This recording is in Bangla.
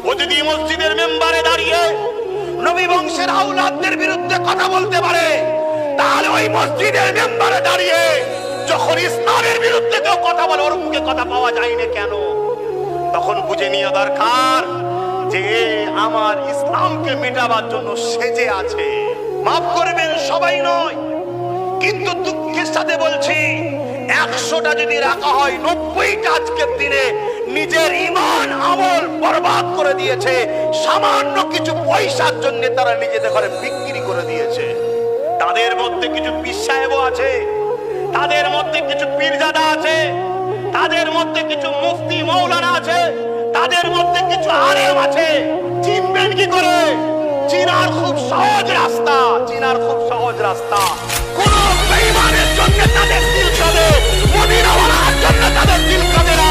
ও যদি মসজিদের মেম্বারে দাঁড়িয়ে নবী বংশের আওলাদদের বিরুদ্ধে কথা বলতে পারে, তাহলে ওই মসজিদের মেম্বারে দাঁড়িয়ে যখন ইসলামের বিরুদ্ধে কেউ কথা বলে ওর মুখে কথা পাওয়া যায় না কেন? তখন বুঝে নিয়ে দরকার যে আমার ইসলামকে মেটাবার জন্য সেজে আছে। মাফ করবেন, সবাই নয়, কিন্তু দুঃখের সাথে বলছি 100টা যদি রাখা হয় 90টা আজকের দিনে নিজের ঈমান আমল বরবাদ করে দিয়েছে। সামান্য কিছু পয়সার জন্য তারা নিজেদের ঘরে বিক্রি করে দিয়েছে। তাদের মধ্যে কিছু পীর সাহেবও আছে, তাদের মধ্যে কিছু পীরজাদা আছে, তাদের মধ্যে কিছু মুফতি মৌলানা আছে, তাদের মধ্যে কিছু আলেম আছে। চিনবেন কি করে? চিনার খুব সহজ রাস্তা, চিনার খুব সহজ রাস্তা। কোন বেঈমানের জন্য তাদের দিল কাঁদে, মদিনাওয়ালার জন্য তাদের দিল কাঁদে না।